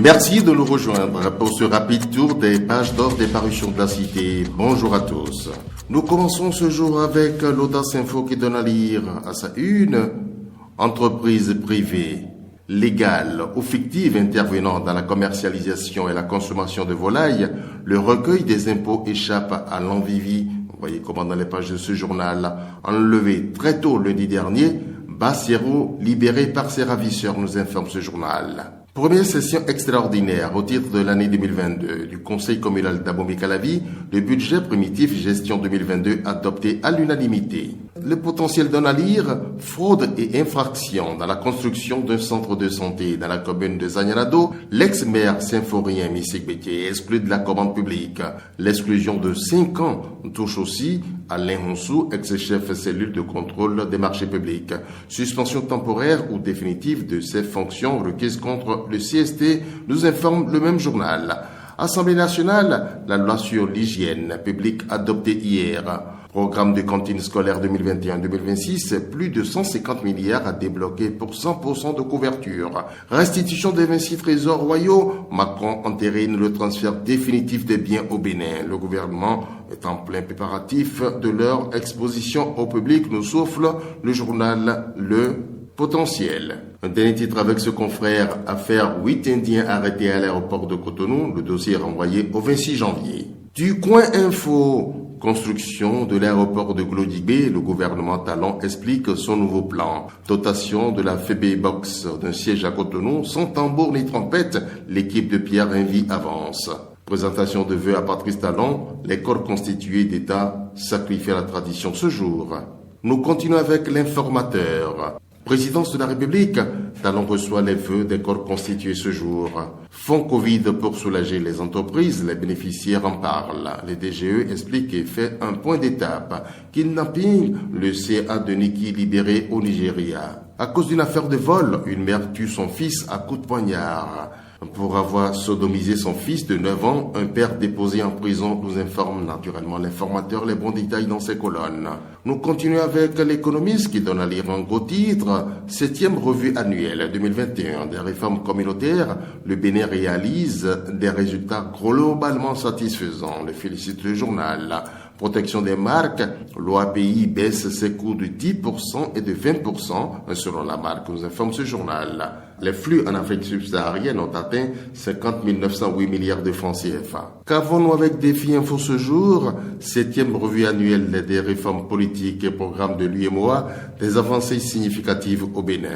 Merci de nous rejoindre pour ce rapide tour des pages d'or des parutions de la Cité. Bonjour à tous. Nous commençons ce jour avec l'Audace Info qui donne à lire à sa une « Entreprise privée, légale ou fictive intervenant dans la commercialisation et la consommation de volailles, le recueil des impôts échappe à l'envivie. » Vous voyez comment dans les pages de ce journal, enlevé très tôt lundi dernier, Bassero libéré par ses ravisseurs, nous informe ce journal. Première session extraordinaire au titre de l'année 2022 du Conseil communal d'Abomey-Calavi, le budget primitif gestion 2022 adopté à l'unanimité. Le potentiel donne à lire fraude et infraction dans la construction d'un centre de santé dans la commune de Zagnanado. L'ex-maire symphorien Missik Bétier est exclu de la commande publique. L'exclusion de 5 ans touche aussi Alain Honsou, ex-chef cellule de contrôle des marchés publics. Suspension temporaire ou définitive de ses fonctions requises contre le CST, nous informe le même journal. Assemblée nationale, la loi sur l'hygiène publique adoptée hier. Programme de cantine scolaire 2021-2026, plus de 150 milliards à débloquer pour 100% de couverture. Restitution des 26 trésors royaux, Macron entérine le transfert définitif des biens au Bénin. Le gouvernement est en plein préparatif de leur exposition au public, nous souffle le journal Le Potentiel. Un dernier titre avec ce confrère, affaire 8 Indiens arrêtés à l'aéroport de Cotonou, le dossier est renvoyé au 26 janvier. Du Coin Info, construction de l'aéroport de Glodibé, le gouvernement Talon explique son nouveau plan. Dotation de la FB Box d'un siège à Cotonou, sans tambour ni trompette, l'équipe de Pierre Envie avance. Présentation de vœux à Patrice Talon, les corps constitués d'État sacrifient la tradition ce jour. Nous continuons avec l'informateur. Présidence de la République, Talon reçoit les vœux des corps constitués ce jour. Fonds Covid pour soulager les entreprises, les bénéficiaires en parlent. Les DGE expliquent et fait un point d'étape. Kidnapping, le CA de Niki libéré au Nigeria. À cause d'une affaire de vol, une mère tue son fils à coups de poignard. Pour avoir sodomisé son fils de 9 ans, un père déposé en prison, nous informe naturellement l'informateur, les bons détails dans ses colonnes. Nous continuons avec l'économiste qui donne à lire un gros titre, 7e revue annuelle 2021 des réformes communautaires. Le Bénin réalise des résultats globalement satisfaisants, le félicite le journal. Protection des marques, l'OAPI baisse ses coûts de 10% et de 20% selon la marque, nous informe ce journal. Les flux en Afrique subsaharienne ont atteint 50 908 milliards de francs CFA. Qu'avons-nous avec Défi Info ce jour? 7e revue annuelle des réformes politiques et programmes de l'UMOA, des avancées significatives au Bénin.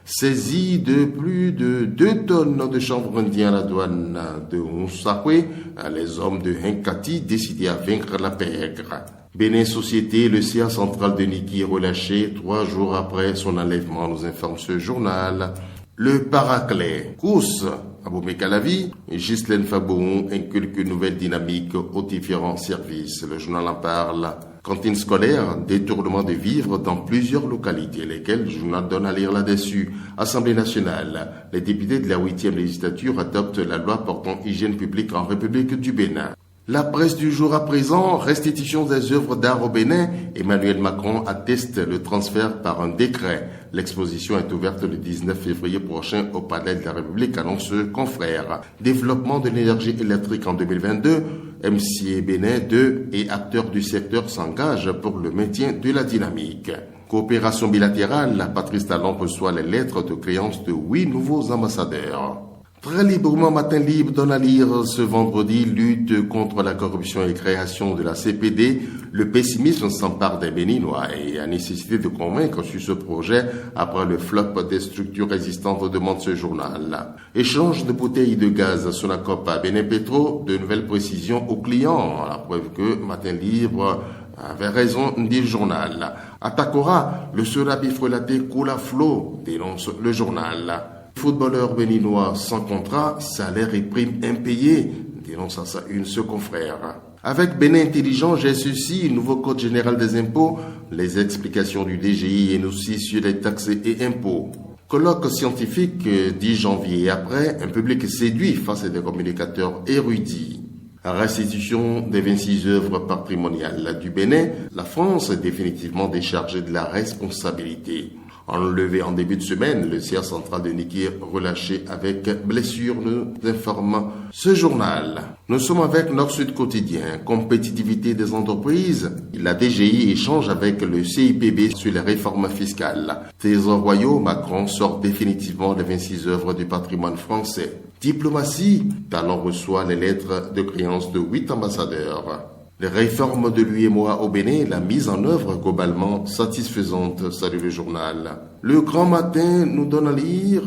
Saisie de plus de 2 tonnes de chanvre indien à la douane de Moussakwe, les hommes de Hinkati décidés à vaincre la pègre. Bénin Société, le CA central de Niki relâché 3 jours après son enlèvement, nous informe ce journal. Le Paraclet, course à Abomey-Calavi, Ghislaine Faboun inculque une nouvelle dynamique aux différents services. Le journal en parle. Cantine scolaire, détournement de vivres dans plusieurs localités, lesquelles le journal donne à lire là-dessus. Assemblée nationale, les députés de la 8e législature adoptent la loi portant hygiène publique en République du Bénin. La presse du jour à présent, restitution des œuvres d'art au Bénin. Emmanuel Macron atteste le transfert par un décret. L'exposition est ouverte le 19 février prochain au Palais de la République, annonce confrère. Développement de l'énergie électrique en 2022. MCA Bénin 2 et acteurs du secteur s'engagent pour le maintien de la dynamique. Coopération bilatérale, Patrice Talon reçoit les lettres de créance de 8 nouveaux ambassadeurs. Très librement, Matin Libre donne à lire ce vendredi, lutte contre la corruption et création de la CPD. Le pessimisme s'empare des Béninois et la nécessité de convaincre sur ce projet après le flop des structures résistantes, demande ce journal. Échange de bouteilles de gaz Sonacop à Bénin Petro, de nouvelles précisions aux clients. La preuve que Matin Libre avait raison, dit le journal. À Takora, le Serabi frelaté coule à flot, dénonce le journal. Footballeur béninois sans contrat, salaire et primes impayés, dénonce à sa une ce confrère. Avec Bénin Intelligent, j'ai ceci, nouveau code général des impôts, les explications du DGI et aussi sur les taxes et impôts. Colloque scientifique 10 janvier et après, un public séduit face à des communicateurs érudits. Restitution des 26 œuvres patrimoniales du Bénin, la France est définitivement déchargée de la responsabilité. Enlevé en début de semaine, le siège central de Niki relâché avec blessure, nous informe ce journal. Nous sommes avec Nord-Sud Quotidien, compétitivité des entreprises. La DGI échange avec le CIPB sur les réformes fiscales. Trésor royaux, Macron sort définitivement les 26 œuvres du patrimoine français. Diplomatie, Talon reçoit les lettres de créance de 8 ambassadeurs. Les réformes de l'UEMOA au Bénin, la mise en œuvre globalement satisfaisante, salue le journal. Le Grand Matin nous donne à lire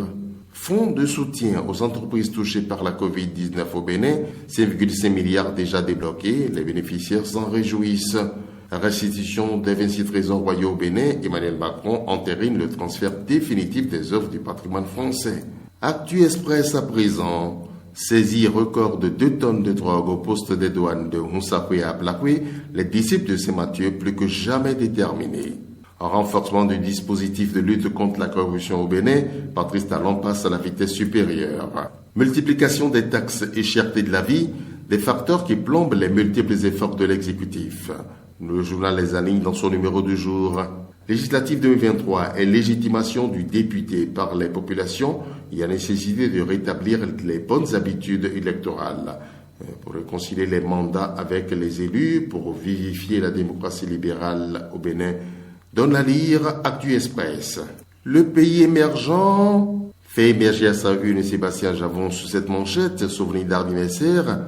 fonds de soutien aux entreprises touchées par la Covid-19 au Bénin, 5,5 milliards déjà débloqués, les bénéficiaires s'en réjouissent. La restitution des 26 trésors royaux au Bénin, Emmanuel Macron entérine le transfert définitif des œuvres du patrimoine français. Actu Express à présent. Saisie record de 2 tonnes de drogue au poste des douanes de Moussakwe à Blakwe, les disciples de Saint-Mathieu plus que jamais déterminés. En renforcement du dispositif de lutte contre la corruption au Bénin, Patrice Talon passe à la vitesse supérieure. Multiplication des taxes et cherté de la vie, des facteurs qui plombent les multiples efforts de l'exécutif. Le journal les aligne dans son numéro du jour. Législative 2023 et légitimation du député par les populations, il y a nécessité de rétablir les bonnes habitudes électorales pour réconcilier les mandats avec les élus, pour vivifier la démocratie libérale au Bénin. Donne à lire Actu Express. Le pays émergent fait émerger à sa une Sébastien Javon sous cette manchette, souvenir d'anniversaire.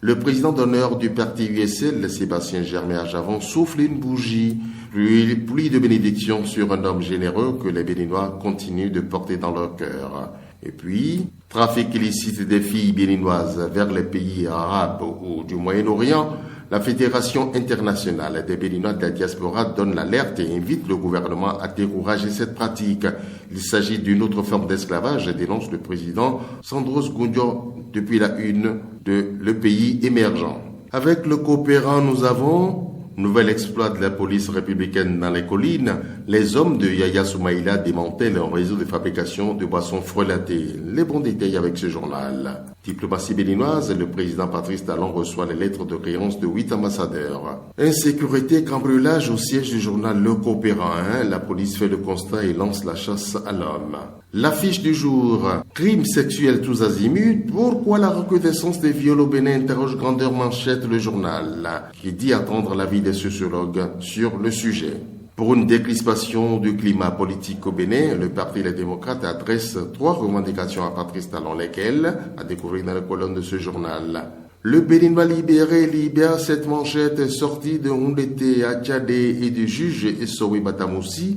Le président d'honneur du parti USL, Sébastien Germain Javon, souffle une bougie, pluie de bénédictions sur un homme généreux que les Béninois continuent de porter dans leur cœur. Et puis, trafic illicite des filles béninoises vers les pays arabes ou du Moyen-Orient, la Fédération internationale des Béninois de la diaspora donne l'alerte et invite le gouvernement à décourager cette pratique. Il s'agit d'une autre forme d'esclavage, dénonce le président Sandros Goundio depuis la une de Le Pays émergent. Avec le coopérant, nous avons nouvel exploit de la police républicaine dans les collines. Les hommes de Yaya Soumaïla démantèlent un réseau de fabrication de boissons frelatées. Les bons détails avec ce journal. Diplomatie béninoise, le président Patrice Talon reçoit les lettres de créance de 8 ambassadeurs. Insécurité, cambriolage au siège du journal Le Coopérant. La police fait le constat et lance la chasse à l'homme. L'affiche du jour. Crimes sexuels tous azimuts. Pourquoi la recrudescence des viols au Bénin interroge grandeur manchette le journal, qui dit attendre l'avis des sociologues sur le sujet. Pour une décrispation du climat politique au Bénin, le Parti Les Démocrates adresse 3 revendications à Patrice Talon, lesquelles, à découvrir dans la colonne de ce journal. Le Béninois libéré libère cette manchette sortie de Houndete à Tchadé et du juge Essowe Badamassi,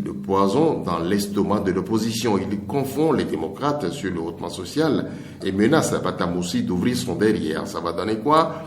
le poison dans l'estomac de l'opposition. Il confond les démocrates sur le hautement social et menace à Badamassi d'ouvrir son derrière. Ça va donner quoi?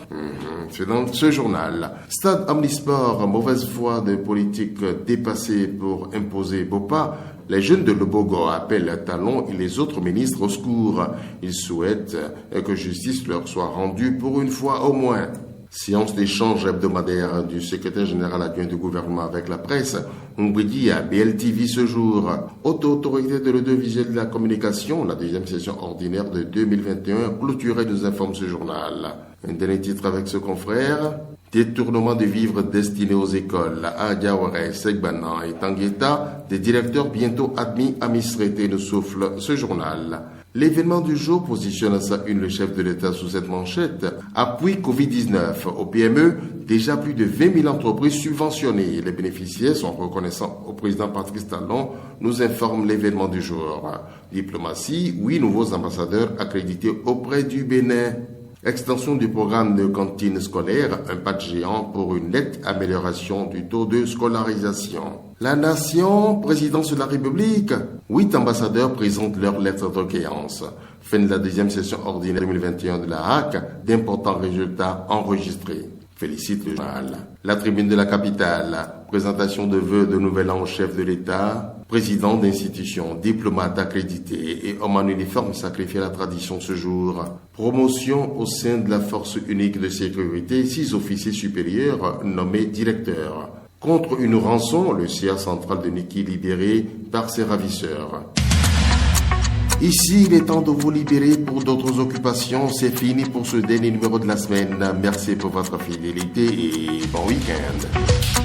C'est dans ce journal. Stade Omnisport, mauvaise foi de politique dépassée pour imposer Bopa. Les jeunes de Lobogo appellent Talon et les autres ministres au secours. Ils souhaitent que justice leur soit rendue pour une fois au moins. Séance d'échange hebdomadaire du secrétaire général adjoint du gouvernement avec la presse. Mbidi à BLTV ce jour. Haute autorité de l'audiovisuel de la communication, la deuxième session ordinaire de 2021 clôturée, nous informe ce journal. Un dernier titre avec ce confrère. Détournement de vivres destinés aux écoles à Diawara, Segbanan et Tangueta, des directeurs bientôt admis à Misreté, nous souffle ce journal. L'événement du jour positionne à sa une le chef de l'État sous cette manchette. Appui Covid-19 au PME, déjà plus de 20 000 entreprises subventionnées. Les bénéficiaires sont reconnaissants au président Patrice Talon, nous informe l'événement du jour. Diplomatie, 8 nouveaux ambassadeurs accrédités auprès du Bénin. Extension du programme de cantine scolaire, un pas de géant pour une nette amélioration du taux de scolarisation. La Nation, présidence de la République, 8 ambassadeurs présentent leurs lettres de créance. Fin de la deuxième session ordinaire 2021 de la HAC, d'importants résultats enregistrés. Félicite le journal. La tribune de la capitale, présentation de vœux de nouvel an au chef de l'État, président d'institution, diplomate accrédité et homme en uniforme sacrifié à la tradition ce jour. Promotion au sein de la force unique de sécurité, 6 officiers supérieurs nommés directeurs. Contre une rançon, le siège central de Niki libéré par ses ravisseurs. Ici, il est temps de vous libérer pour d'autres occupations. C'est fini pour ce dernier numéro de la semaine. Merci pour votre fidélité et bon week-end.